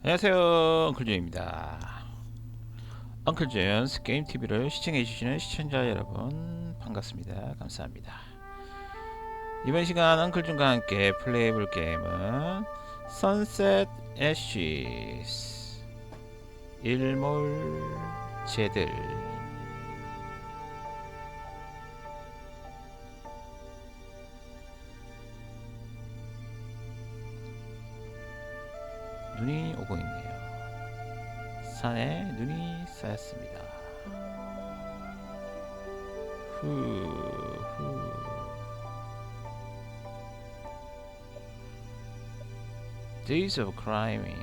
안녕하세요, 엉클준입니다. 엉클준스 게임TV를 시청해주시는 시청자 여러분 반갑습니다. 감사합니다. 이번 시간 엉클준과 함께 플레이해볼 게임은 선셋 애쉬스 일몰제들. 눈이 오고 있네요. 산에 눈이 쌓였습니다. Days of climbing,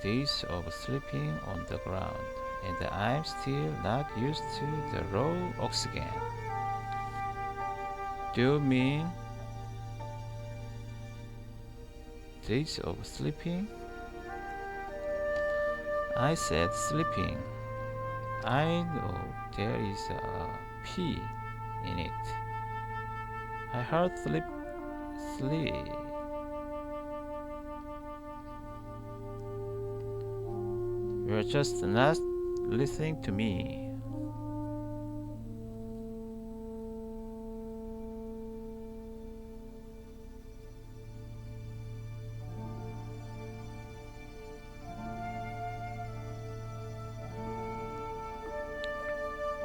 days of sleeping on the ground, and I'm still not used to the raw oxygen. Do you mean days of sleeping? I said sleeping. I know there is a P in it. I heard sleep. You're just not listening to me.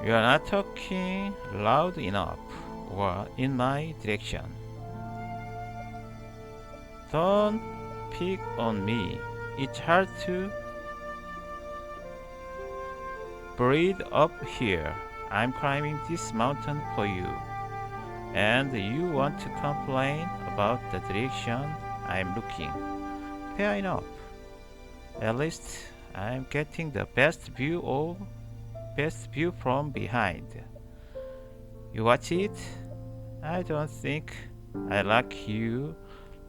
You are not talking loud enough or in my direction. Don't pick on me. It's hard to breathe up here. I'm climbing this mountain for you. And you want to complain about the direction I'm looking. Fair enough. At least I'm getting the best view from behind. You watch it? I don't think I like you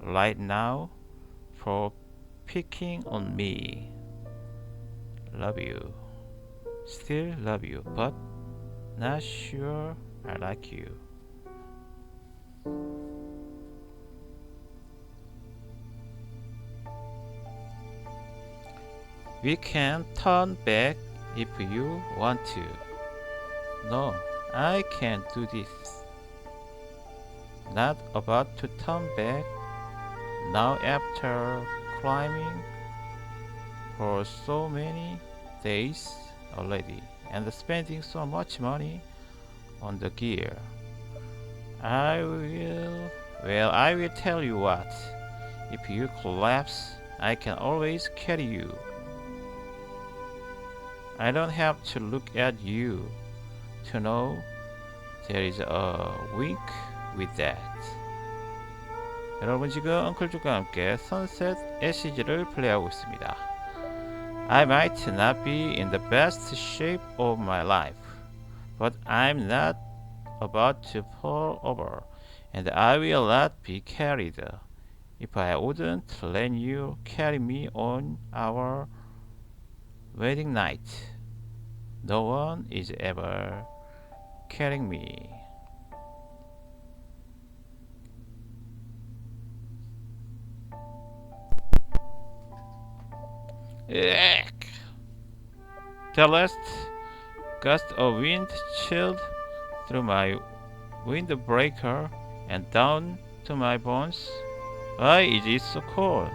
right now for picking on me. Love you. Still love you, but not sure I like you. We can turn back if you want to. No, I can't do this. Not about to turn back now after climbing for so many days already and spending so much money on the gear. I will tell you what. If you collapse, I can always carry you. I don't have to look at you to know there is a wink with that. 여러분 지금 엉클준과 함께 선셋 애쉬즈를 플레이하고 있습니다. I might not be in the best shape of my life, but I'm not about to fall over, and I will not be carried. If I wouldn't let you carry me on our wedding night, no one is ever carrying me. Eek! The last gust of wind chilled through my windbreaker and down to my bones. Why is it so cold?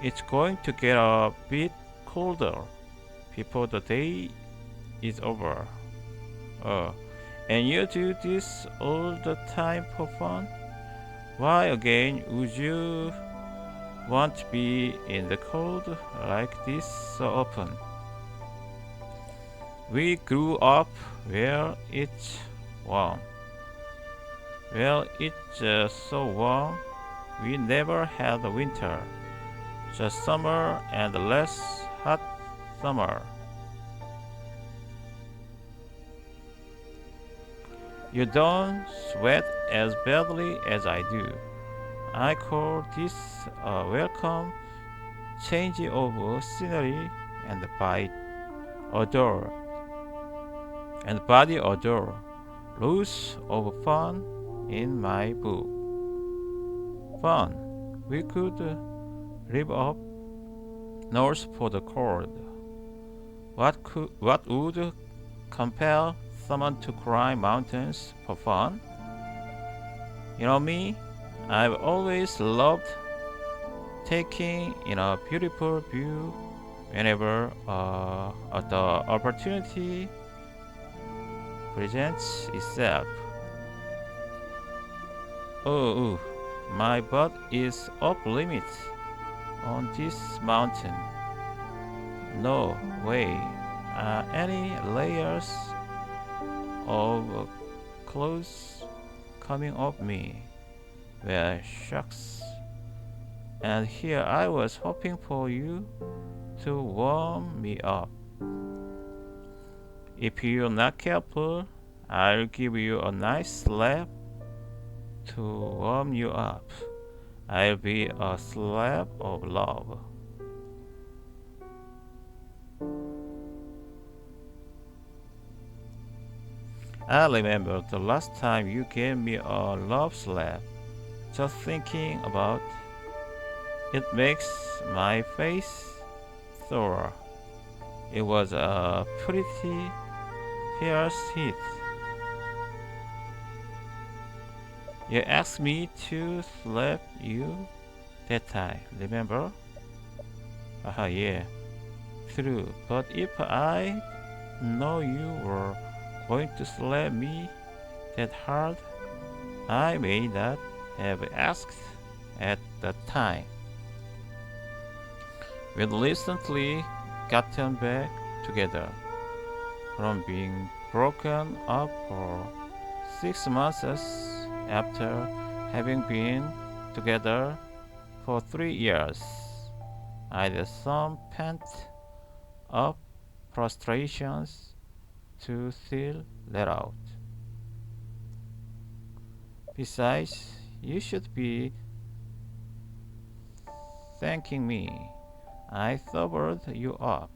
It's going to get a bit colder before the day is over. And you do this all the time for fun? Why again would you want to be in the cold like this so often? We grew up where it's warm. Well, it's so warm, we never had a winter. Just summer and less hot summer. You don't sweat as badly as I do. I call this a welcome change of scenery and body odor. Lots of fun in my book. Fun. We could live up North for the cold. What would compel someone to climb mountains for fun? You know me, I've always loved taking in a beautiful view whenever the opportunity presents itself. Oh, my butt is off limits on this mountain. No way. Any layers of clothes coming off me? Well, shucks. And here I was hoping for you to warm me up. If you're not careful, I'll give you a nice slap to warm you up. I'll be a slap of love. I remember the last time you gave me a love slap. Just thinking about it makes my face sore. It was a pretty fierce hit. You asked me to slap you that time, remember? Yeah, true. But if I know you were going to slap me that hard, I may not have asked at the time. We'd recently gotten back together from being broken up for 6 months after having been together for 3 years. I had some pent up frustrations to still let out. Besides, you should be thanking me. I sobered you up.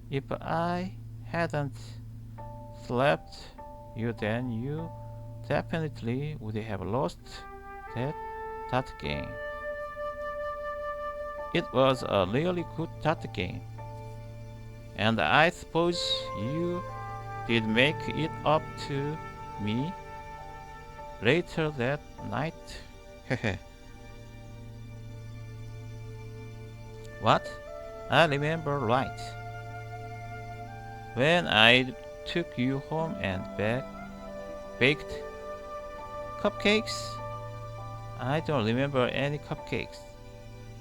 If I hadn't slapped you then, you definitely would have lost that game. It was a really good dart game, and I suppose you did make it up to me later that night. What? I remember right. When I took you home and baked cupcakes? I don't remember any cupcakes.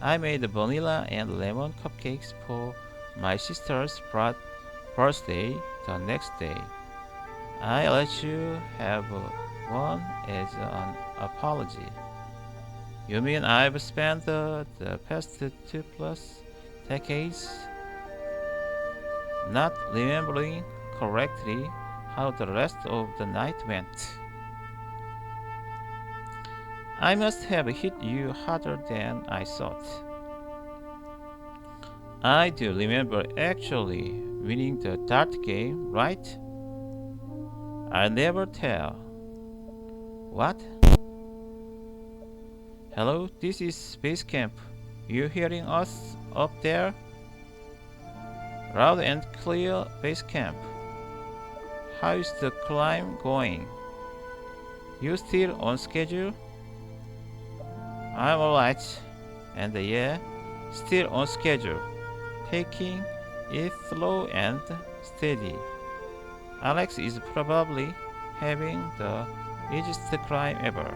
I made vanilla and lemon cupcakes for my sister's birthday the next day. I let you have one as an apology. You mean I've spent the past 2+ decades not remembering correctly how the rest of the night went? I must have hit you harder than I thought. I do remember actually winning the dart game, right? I'll never tell. What? Hello, this is Space Camp. You hearing us up there? Loud and clear, Base Camp. How's the climb going? You still on schedule? I'm alright. And yeah, still on schedule. Taking it slow and steady. Alex is probably having the easiest climb ever.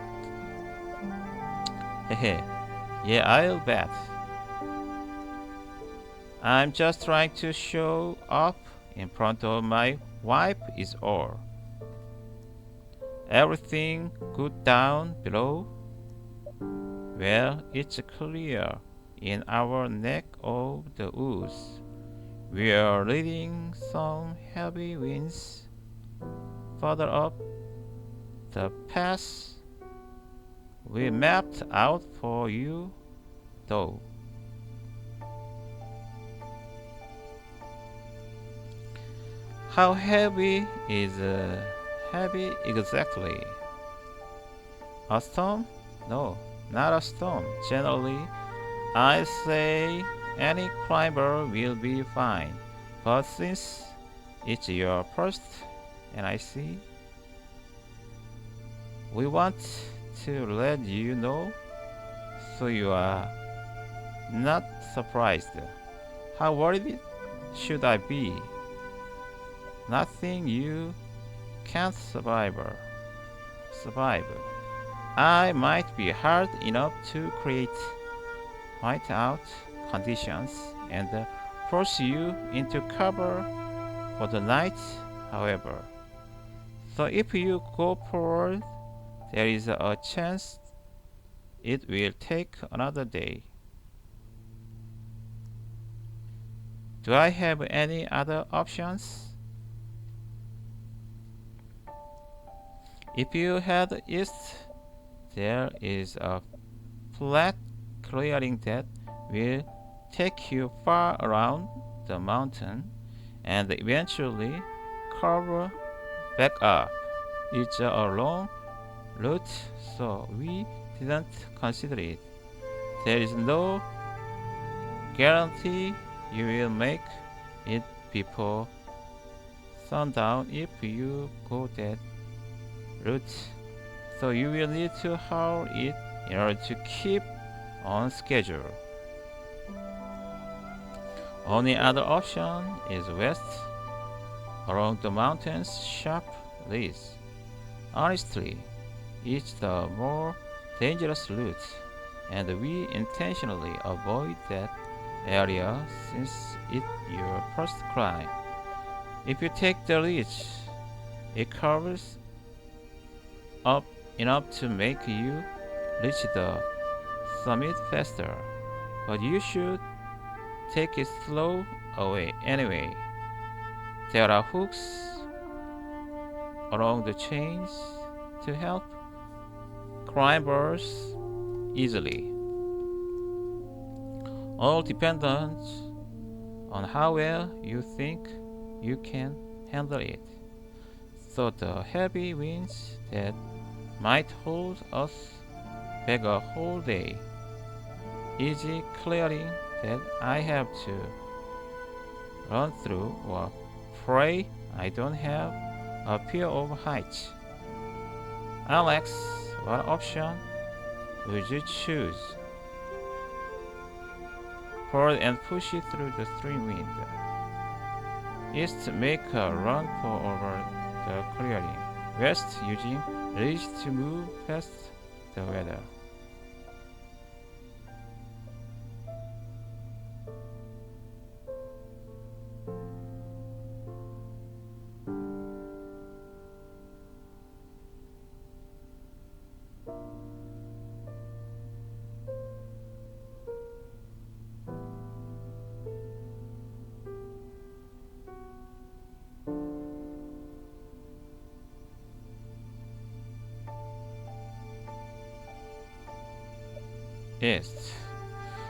Hehe, yeah, I'll bet. I'm just trying to show up in front of my wife is all. Everything good down below? Well, it's clear in our neck of the woods. We are reading some heavy winds further up the path we mapped out for you, though. How heavy is heavy exactly? A storm? No, not a storm. Generally, I say any climber will be fine. But since it's your first and I see, we want to let you know so you are not surprised. How worried should I be? Nothing you can't survive. I might be hard enough to create whiteout conditions and force you into cover for the night, however. So if you go forward, there is a chance it will take another day. Do I have any other options? If you head east, there is a flat clearing that will take you far around the mountain and eventually curve back up. It's a long route, so we didn't consider it. There is no guarantee you will make it before sundown if you go that route, so you will need to haul it in order to keep on schedule. Only other option is west along the mountain's sharp ridge. Honestly, it's the more dangerous route, and we intentionally avoid that area since it's your first climb. If you take the ridge, it curves up enough to make you reach the summit faster, but you should take it slow away anyway. There are hooks along the chains to help climbers easily. All dependent on how well you think you can handle it. So the heavy winds that might hold us back a whole day. Easy clearing that I have to run through, or pray I don't have a fear of heights. Alex, what option would you choose? Forward and push it through the stream wind. East, make a run for over the clearing. West, using ridge to move past the weather. East.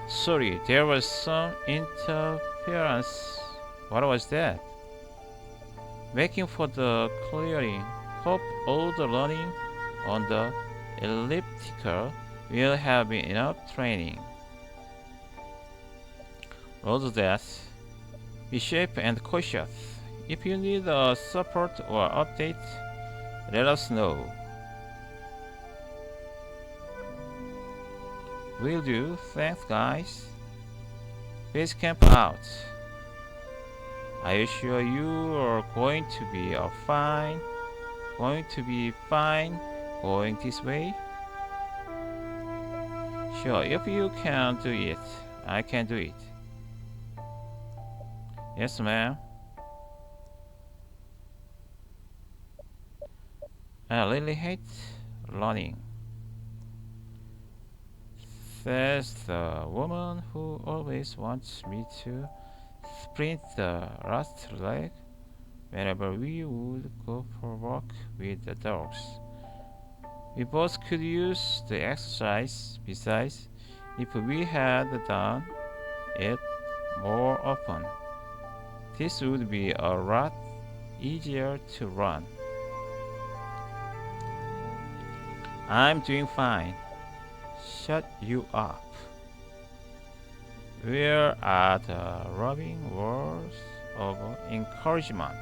Sorry, there was some interference. What was that? Making for the clearing. Hope all the running on the elliptical will have been enough training. Road death. Be safe and cautious. If you need a support or update, let us know. Will do. Thanks, guys. Base camp out. Are you sure you are going to be fine going this way? Sure, if you can do it, I can do it. Yes, ma'am. I really hate running, says the woman who always wants me to sprint the last leg whenever we would go for a walk with the dogs. We both could use the exercise. Besides, if we had done it more often, this would be a lot easier to run. I'm doing fine. Shut you up. Where are the loving words of encouragement?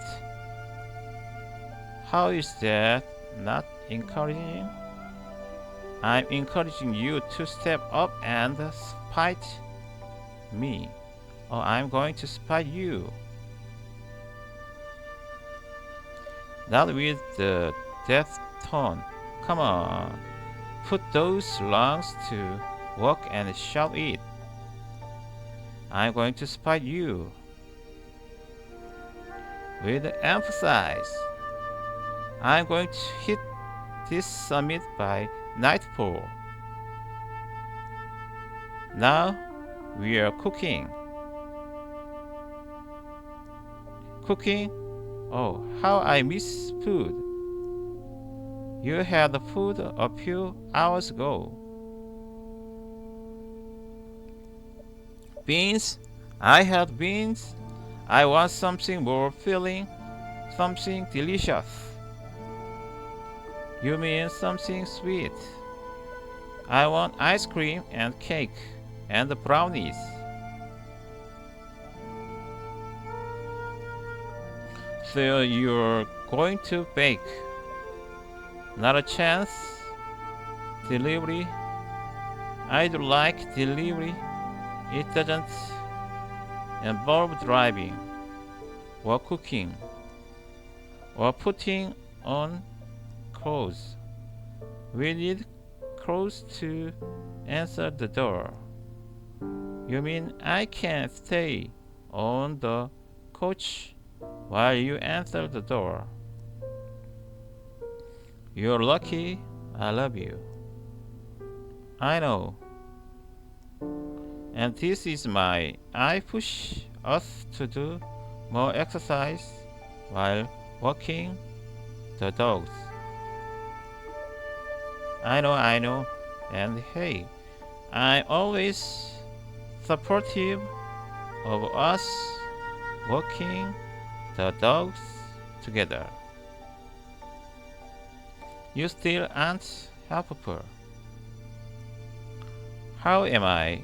How is that not encouraging? I'm encouraging you to step up and spite me, or I'm going to spite you. Not with the death tone. Come on, put those lungs to work and shout it. I'm going to spite you. With emphasis. I'm going to hit this summit by nightfall. Now we are cooking. Cooking? Oh, how I miss food. You had the food a few hours ago. Beans? I had beans. I want something more filling, something delicious. You mean something sweet? I want ice cream and cake and brownies. So you're going to bake? Not a chance. Delivery? I do like delivery. It doesn't involve driving, or cooking, or putting on clothes. We need clothes to answer the door. You mean I can stay on the couch while you answer the door? You're lucky. I love you. I know. And this is I push us to do more exercise while walking the dogs. I know. And hey, I'm always supportive of us walking the dogs together. You still aren't helpful. How am I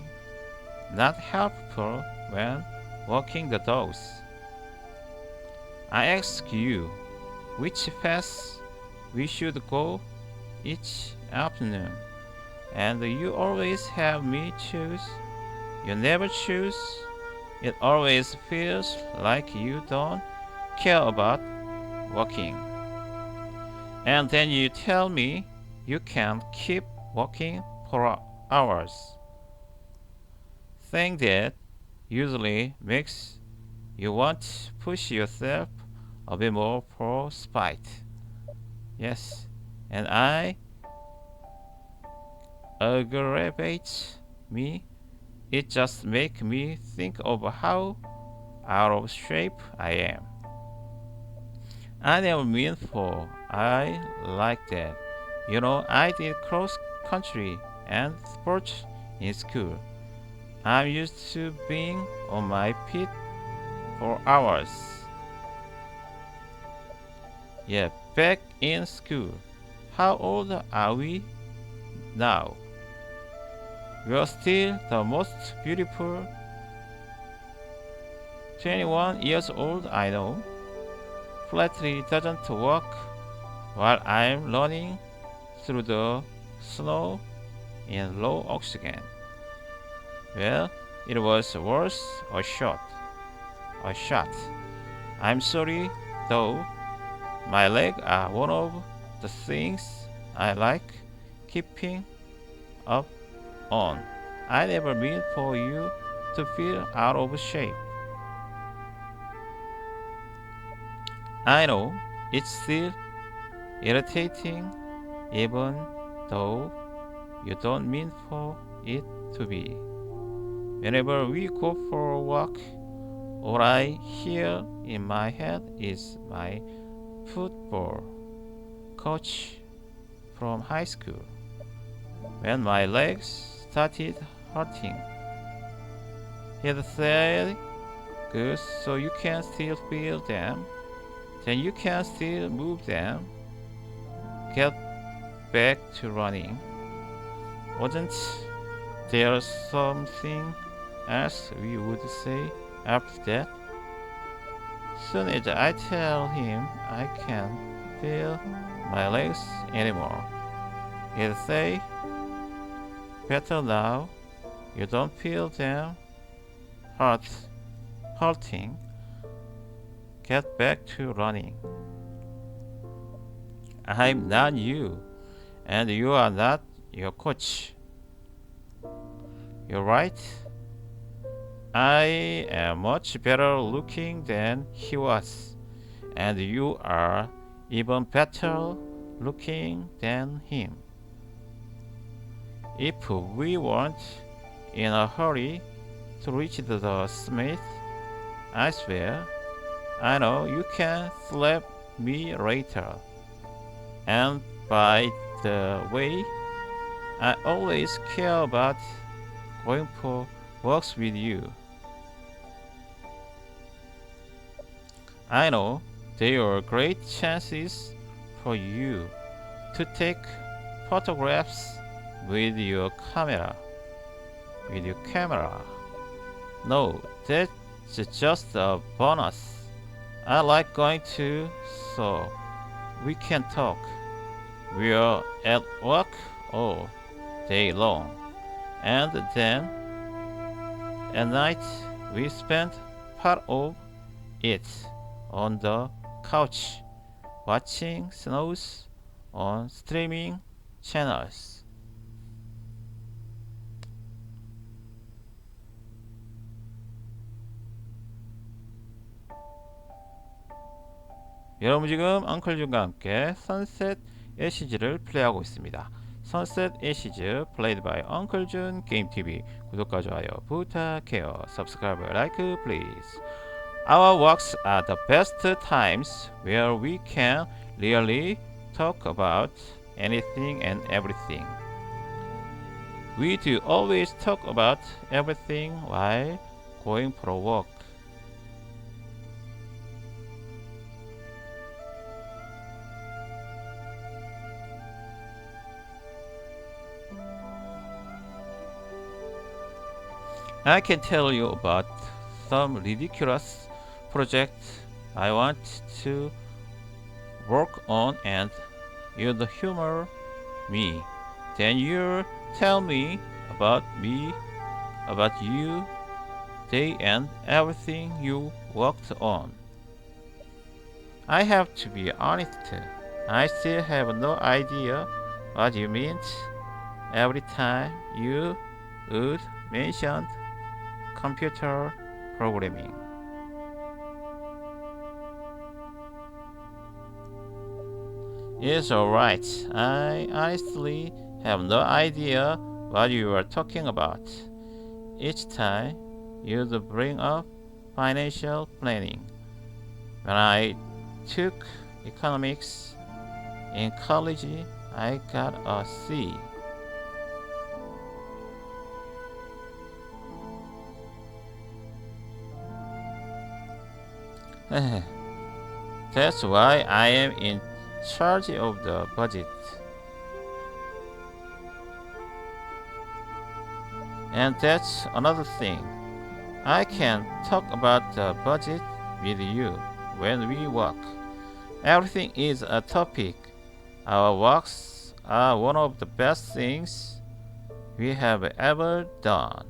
not helpful when walking the dogs? I ask you which path we should go each afternoon, and you always have me choose. You never choose. It always feels like you don't care about walking. And then you tell me you can keep walking for hours. Thing that usually makes you want to push yourself a bit more for spite. Yes, and I aggravates me. It just makes me think of how out of shape I am. I never mean for I like that. You know, I did cross country and sports in school. I'm used to being on my feet for hours. Yeah, back in school. How old are we now? We're still the most beautiful 21 years old I know. Flatly doesn't work while I'm running through the snow in low oxygen. Well, it was worth a shot. A shot. I'm sorry, though. My legs are one of the things I like keeping up on. I never mean for you to feel out of shape. I know it's still irritating, even though you don't mean for it to be. Whenever we go for a walk, all I hear in my head is my football coach from high school when my legs started hurting. He'd say, "Good, so you can still feel them, then you can still move them. Get back to running." Wasn't there something else we would say after that? Soon as I tell him I can't feel my legs anymore, he'll say, better now, you don't feel them hurt, hurting, get back to running. I'm not you, and you are not your coach. You're right. I am much better looking than he was, and you are even better looking than him. If we weren't in a hurry to reach the smith, I swear, I know you can slap me later. And by the way, I always care about going for walks with you. I know there are great chances for you to take photographs with your camera. With your camera. No, that's just a bonus. I like going to, so we can talk. We are at work all day long, and then at night we spend part of it on the couch watching snows on streaming channels. 여러분 지금 엉클준과 함께 선셋 애시즈를 플레이하고 있습니다. 선셋 애시즈 played by 엉클준 게임TV. 구독과 좋아요 부탁해요. Subscribe, like please. Our walks are the best times where we can really talk about anything and everything. We do always talk about everything while going for a walk. I can tell you about some ridiculous project I want to work on and you'd humor me. Then you tell me, about you, day and everything you worked on. I have to be honest, I still have no idea what you meant every time you would mention computer programming. It's alright. I honestly have no idea what you are talking about. Each time you'd bring up financial planning. When I took economics in college, I got a C. That's why I am in charge of the budget. And that's another thing. I can talk about the budget with you when we walk. Everything is a topic. Our walks are one of the best things we have ever done.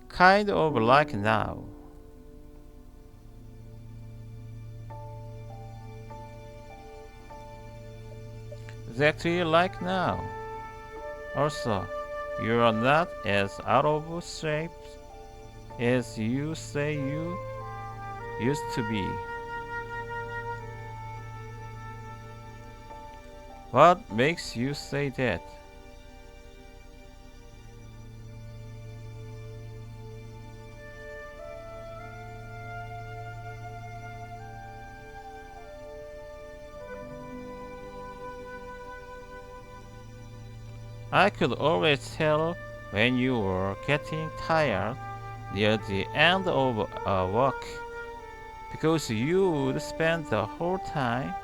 Kind of like now. Exactly like now. Also, you are not as out of shape as you say you used to be. What makes you say that? I could always tell when you were getting tired near the end of a walk, because you would spend the whole time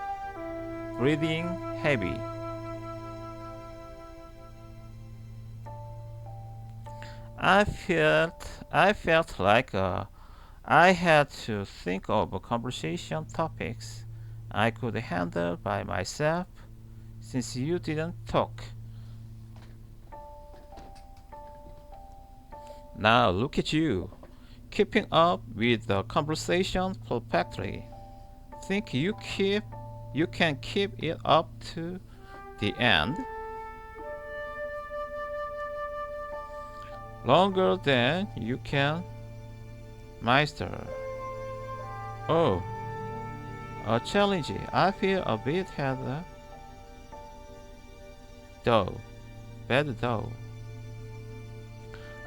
breathing heavy. I felt like I had to think of conversation topics I could handle by myself since you didn't talk. Now look at you, keeping up with the conversation perfectly. Think you can keep it up to the end? Longer than you can master. Oh, a challenge. I feel a bit though. Bad though.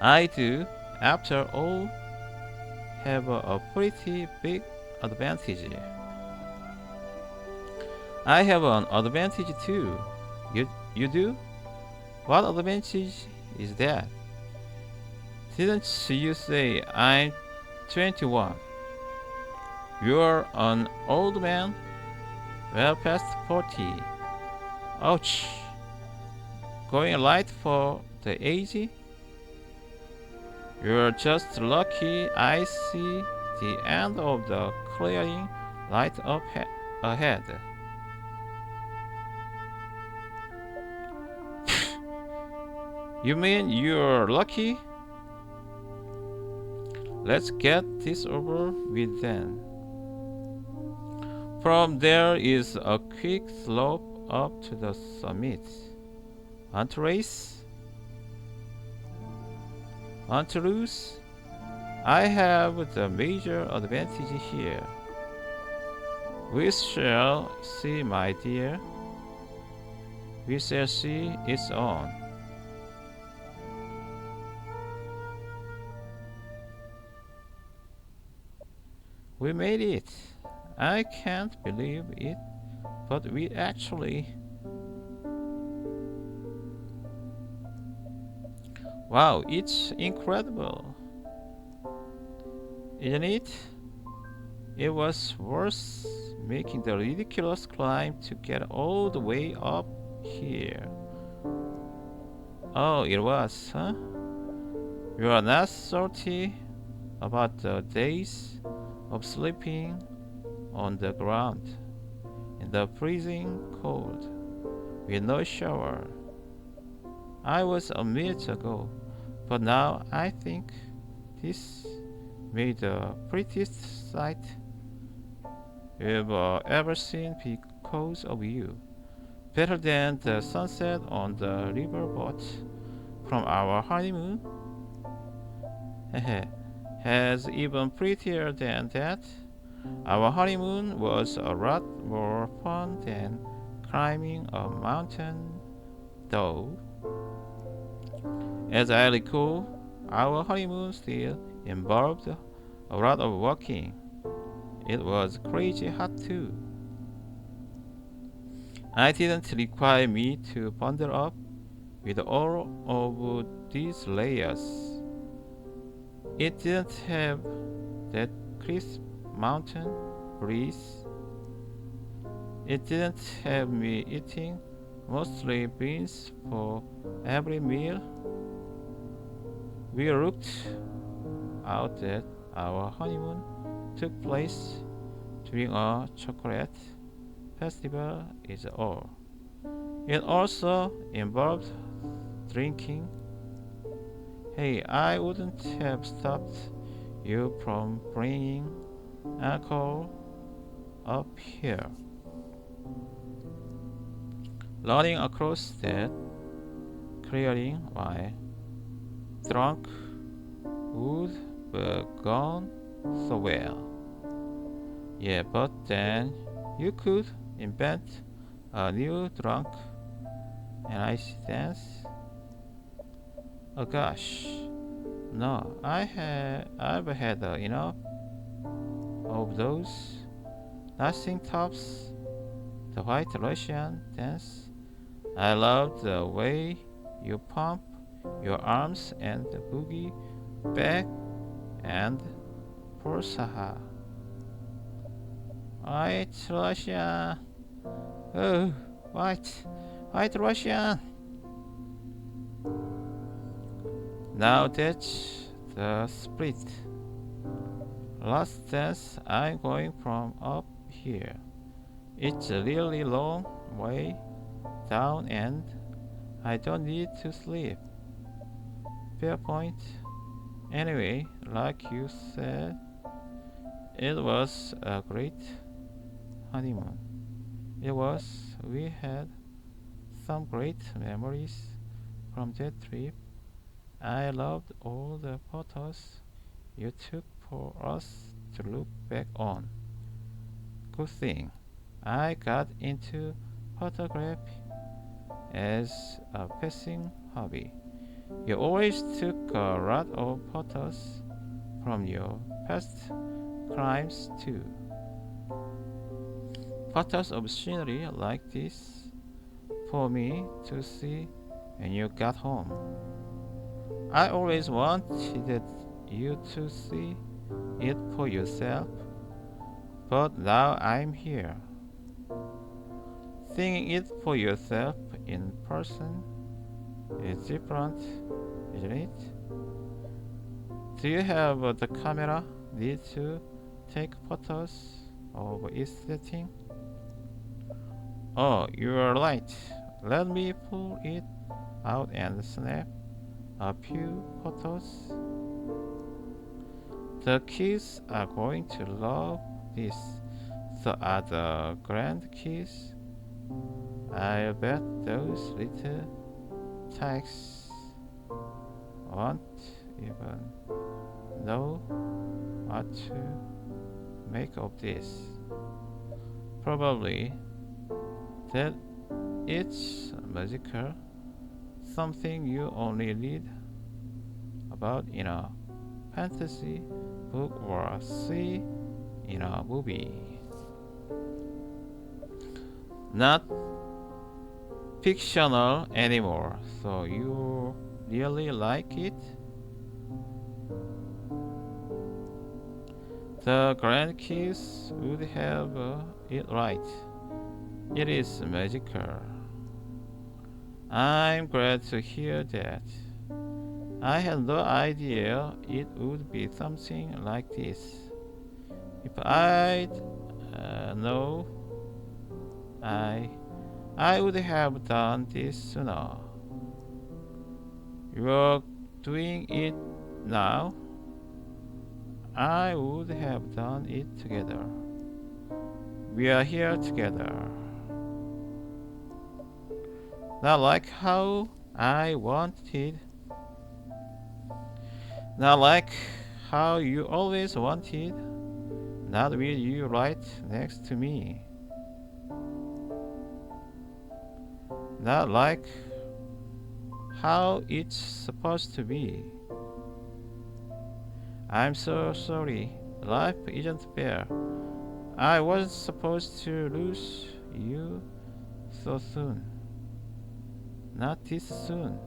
I do, after all, have a pretty big advantage. I have an advantage too. You do? What advantage is that? Didn't you say I'm 21? You're an old man, well past 40. Ouch. Going light for the age? You're just lucky I see the end of the clearing light up ahead. You mean you're lucky? Let's get this over with then. From there is a quick slope up to the summit. Want to race? Want to lose? I have the major advantage here. We shall see, my dear. We shall see it's on. We made it. I can't believe it, but we actually. Wow, it's incredible. Isn't it? It was worth making the ridiculous climb to get all the way up here. Oh, it was, huh? You are not salty about the days of sleeping on the ground in the freezing cold with no shower. I was a minute ago, but now I think this made the prettiest sight we've ever seen because of you. Better than the sunset on the riverboat from our honeymoon. Has even prettier than that. Our honeymoon was a lot more fun than climbing a mountain, though. As I recall, our honeymoon still involved a lot of walking. It was crazy hot too. It didn't require me to bundle up with all of these layers. It didn't have that crisp mountain breeze. It didn't have me eating mostly beans for every meal. We looked out that our honeymoon took place during a chocolate festival is all. It also involved drinking. Hey, I wouldn't have stopped you from bringing alcohol up here. Running across that clearing while drunk would have gone so well. Yeah, but then you could invent a new drunk and ice dance. Oh gosh, no, I've had enough of those. Nothing tops the white Russian dance. I love the way you pump your arms and boogie back and forsaha. White Russian. Oh, white Russian. Now that's the split. Last dance, I'm going from up here. It's a really long way down and I don't need to sleep. Fair point. Anyway, like you said, it was a great honeymoon. It was. We had some great memories from that trip. I loved all the photos you took for us to look back on. Good thing I got into photography as a passing hobby. You always took a lot of photos from your past crimes too. Photos of scenery like this for me to see when you got home. I always wanted you to see it for yourself, but now I'm here. Seeing it for yourself in person is different, isn't it? Do you have the camera need to take photos of its setting? Oh, you're right. Let me pull it out and snap a few photos. The kids are going to love this. So are the grandkids. I bet those little tykes won't even know what to make of this. Probably that it's magical, something you only read about in a fantasy book or see in a movie. Not fictional anymore, so you really like it? The grandkids would have it right. It is magical. I'm glad to hear that. I had no idea it would be something like this. If I'd know, I would have done this sooner. You're doing it now. I would have done it together. We are here together. Not like how I wanted. Not like how you always wanted. Not with you right next to me. Not like how it's supposed to be. I'm so sorry. Life isn't fair. I wasn't supposed to lose you so soon. Not this soon.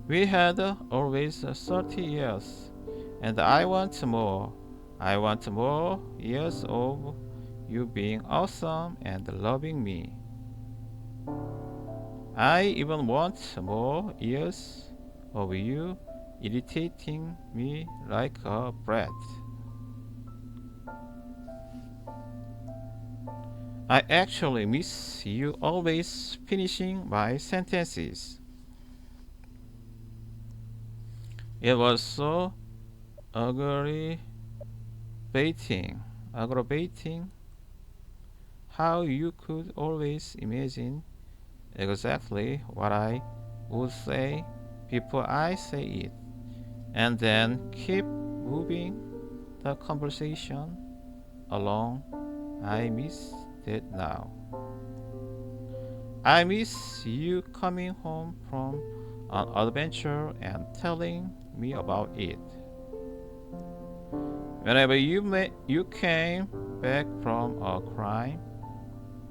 We had always 30 years, and I want more. I want more years of you being awesome and loving me. I even want more years of you irritating me like a brat. I actually miss you always finishing my sentences. It was so aggravating how you could always imagine exactly what I would say before I say it, and then keep moving the conversation along. I miss that now. I miss you coming home from an adventure and telling me about it. Whenever you came back from a crime,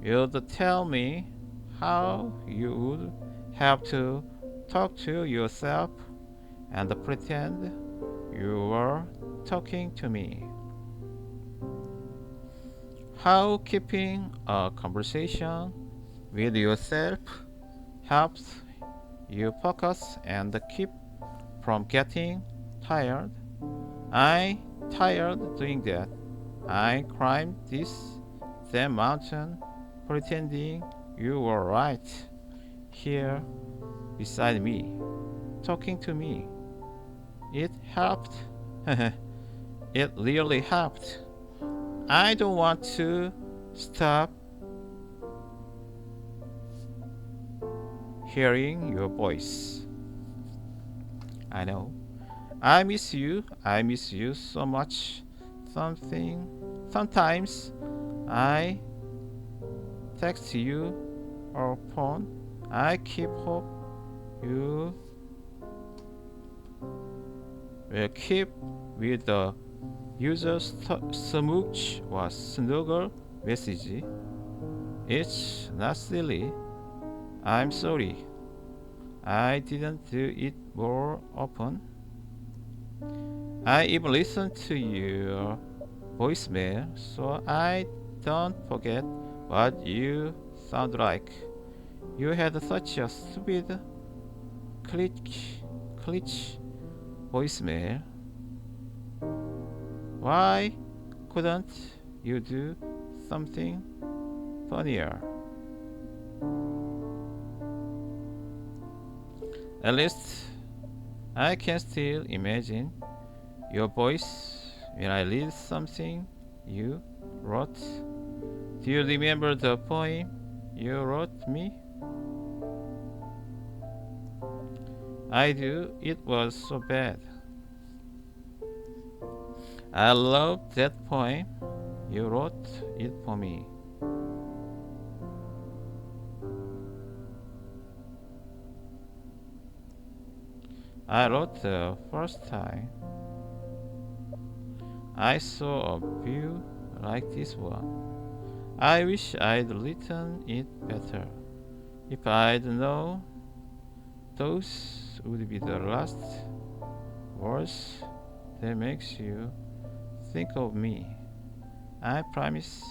you'd tell me how you would have to talk to yourself and pretend you were talking to me. How keeping a conversation with yourself helps you focus and keep from getting tired. I tired doing that. I climbed this damn mountain pretending you were right here beside me, talking to me. It helped. It really helped. I don't want to stop hearing your voice. I know. I miss you. I miss you so much. Sometimes I text you or phone. I keep hope you will keep with the user smooch was snuggle message. It's not silly. I'm sorry. I didn't do it more often. I even listened to your voicemail so I don't forget what you sound like. You had such a stupid glitch voicemail. Why couldn't you do something funnier? At least I can still imagine your voice when I read something you wrote. Do you remember the poem you wrote me? I do. It was so bad. I love that poem. You wrote it for me. I wrote the first time I saw a view like this one. I wish I'd written it better. If I'd known those would be the last words that makes you think of me. I promise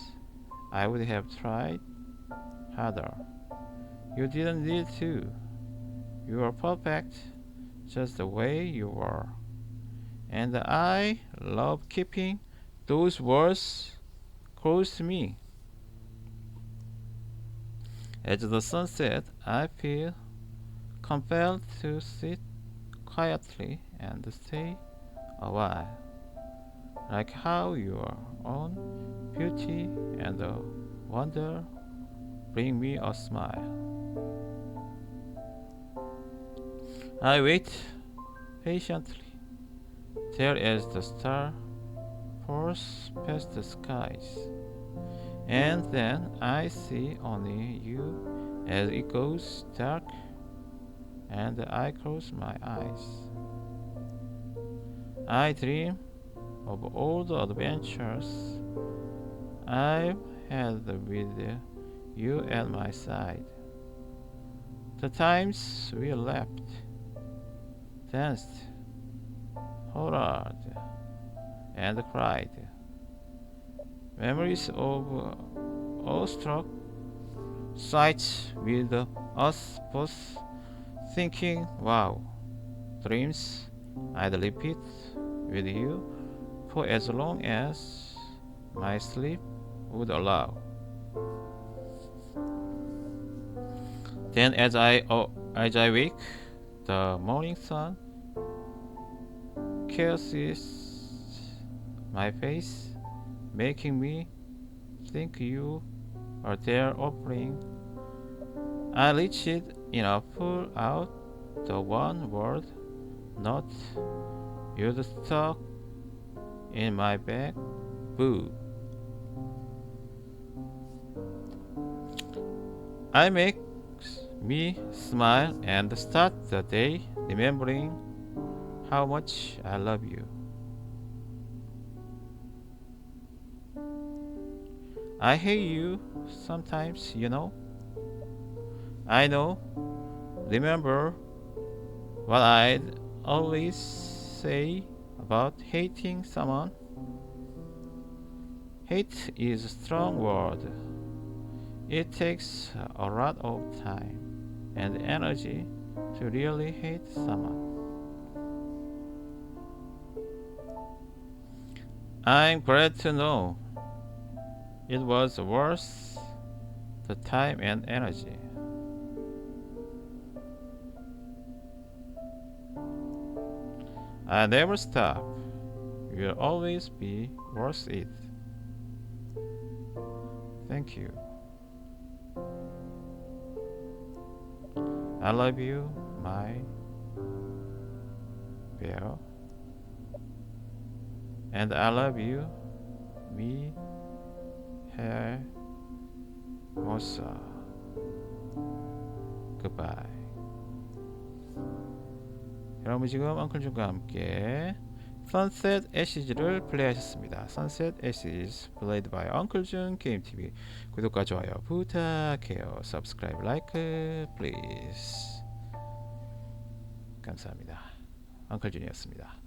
I would have tried harder. You didn't need to. You are perfect just the way you were. And I love keeping those words close to me. As the sun sets, I feel compelled to sit quietly and stay a while, like how your own beauty and wonder bring me a smile. I wait patiently there as the star pours past the skies, and then I see only you as it goes dark, and I close my eyes. I dream of all the adventures I've had with you at my side. The times we laughed, danced, hollered, and cried. Memories of awestruck sights with us both thinking, wow, dreams I'd repeat with you for as long as my sleep would allow. Then as I wake, the morning sun kisses my face, making me think you are there offering. I reach it in a pull out the one word note you'd stuck in my bag. Boo. I make me smile and start the day remembering how much I love you. I hate you sometimes, you know. I know remember what I'd always say about hating someone? Hate is a strong word. It takes a lot of time and energy to really hate someone. I'm glad to know it was worth the time and energy. I never stop. You'll always be worth it. Thank you. I love you, my bear. And I love you, mi hermosa. Goodbye. 여러분 지금 엉클준과 함께 Sunset Ashes,를 플레이하셨습니다. Sunset Ashes played by 엉클준 게임TV. 구독과 좋아요 부탁해요. Subscribe, like, please. 감사합니다. 엉클준이었습니다.